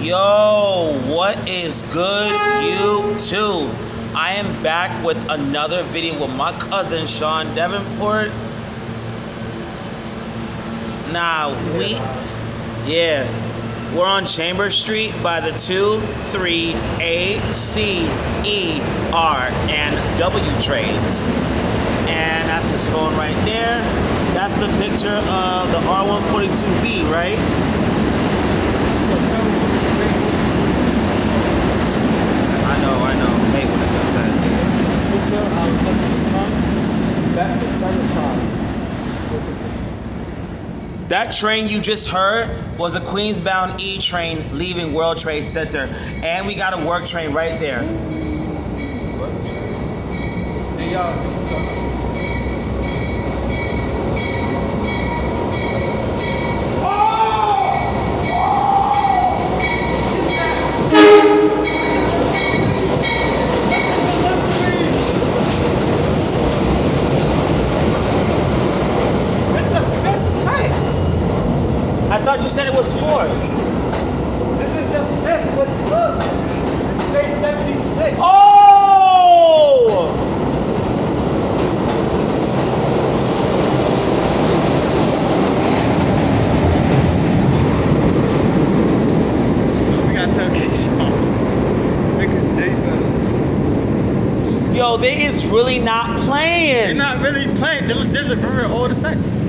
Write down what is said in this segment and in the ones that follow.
Yo, what is good, YouTube? I am back with another video with my cousin Shawn Davenport. Now we're on Chambers Street by the 2-3 ACERW trades, and that's his phone right there. That's the picture of the R142B, right? I know. Hey, when it does that. This is the picture of the front, back to the That train you just heard was a Queensbound E train leaving World Trade Center, and we got a work train right there. Hey y'all, this is I thought you said it was 4. This is the fifth. Look. This is 876. Oh! We got to tell Shawn. Niggas day better. Yo, they is really not playing. They're not really playing. They're delivering all the sets.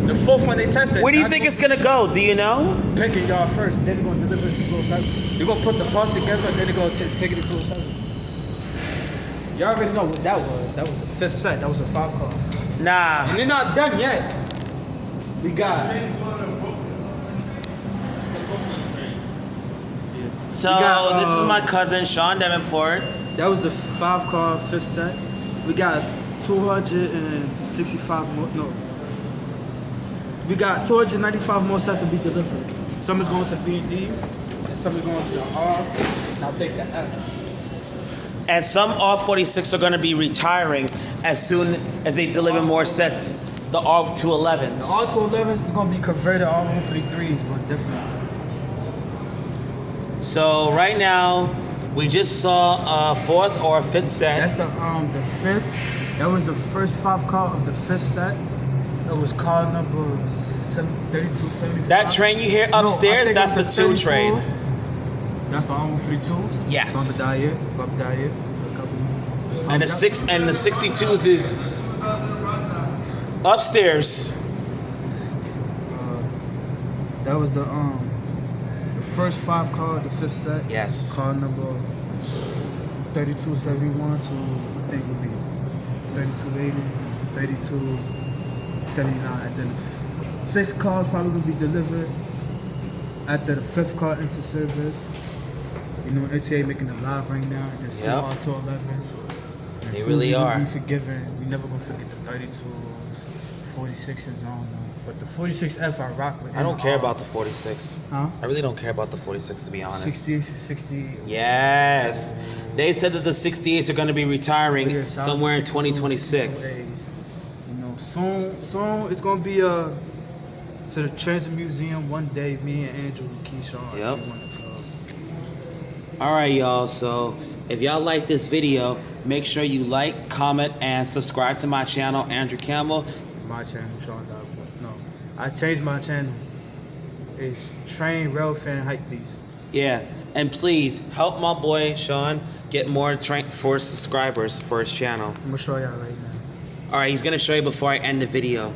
The fourth one they tested. Where do you think it's gonna go? Do you know? Picking y'all first, then they're gonna deliver it to 207. They're gonna put the parts together, then they're gonna take it to 207. Y'all already know what that was. That was the fifth set. That was a 5 car. Nah. And they're not done yet. We got. So this is my cousin Shawn Davenport. That was the 5 car fifth set. We got 265 more. No. We got 295 more sets to be delivered. Some is going to B&D, and some is going to the R, and I think the F. And some R46 are gonna be retiring as soon as they deliver more sets. The R211s. The R211s is going to be converted all over the 3s, but different. So right now, we just saw a 4th or a 5th set. That's the fifth. That was the first 5 car of the 5th set. It was car number 3275. That train you hear upstairs, that's the 2 train. That's all for the 2s? Yes. Bump diet. And the 62s is upstairs. That was the first 5 car, the 5th set. Yes. Car number 3271 to, I think would be 3280, 3279, and then 6 cars probably gonna be delivered after the 5th car into service. You know, MTA making it live right now. There's 2 R211s. They really are. We forgiving. We never gonna forget the 32s, 46s on them. But the 46F I rock with. I don't care about the 46. Huh? I really don't care about the 46, to be honest. 60. Yes. They said that the 68s are going to be retiring somewhere in 2026. You know, soon it's gonna be to the Transit Museum one day. Me and Andrew and Keyshawn. Yep. All right, y'all. So if y'all like this video, make sure you like, comment, and subscribe to my channel, Andrew Campbell. My channel, Shawn Davenport. No, I changed my channel. It's Train Rail Fan Hype Beast. Yeah, and please help my boy Shawn get more subscribers for his channel. I'm gonna show y'all right now. All right, he's gonna show you before I end the video.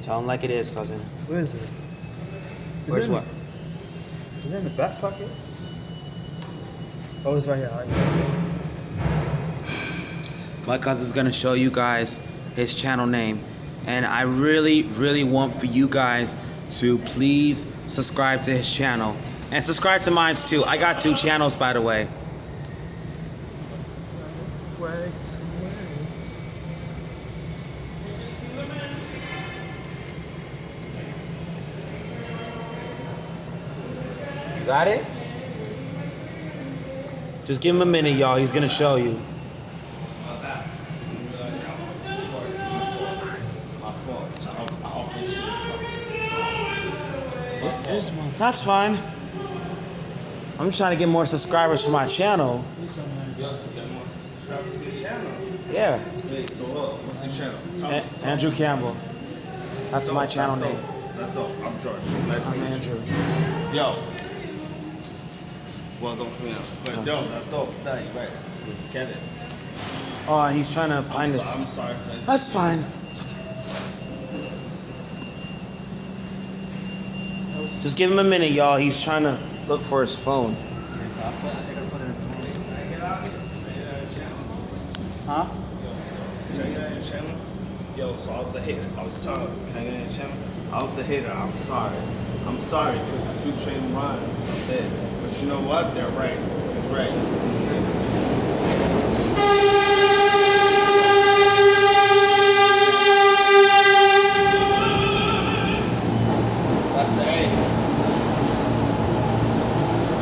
Tell him like it is, cousin. Where is it? Where's what? Is it in the back pocket? Oh, it's right here. My cousin's gonna show you guys his channel name, and I really want for you guys to please subscribe to his channel and subscribe to mine too. I got 2 channels, by the way. Wait. You got it? Just give him a minute, y'all. He's gonna show you. That's fine. I'm just trying to get more subscribers for my channel. You also get more subscribers to your channel. Yeah. Wait, so what's your channel? Andrew Campbell. That's my channel name. That's dope. I'm George. Nice to I'm meet Andrew. you. Yo. Welcome to me. But yo, that's dope. Nah, you right. Get it. Oh, he's trying to find this. I'm sorry for that. That's fine. Just give him a minute, y'all. He's trying to look for his phone. Huh? Can I get on your channel? Yo, so I was the hater. I was telling you, can I get on your channel? I was the hater. I'm sorry. I'm sorry because the two train runs up there. But you know what? They're right. He's right. I'm saying. That's the A.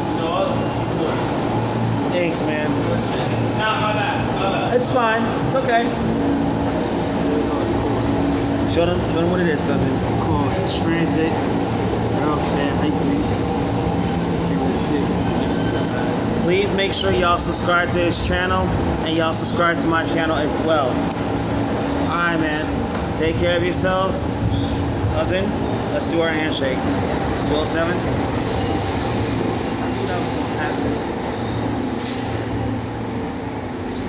You know what? Keep doing it. Thanks, man. Good shit. Nah, my bad. My bad. It's fine. It's okay. Show them what it is, cousin. It's called Transit Welfare Hype Police. Please make sure y'all subscribe to his channel and y'all subscribe to my channel as well. Alright, man. Take care of yourselves. Cousin, let's do our handshake. 207.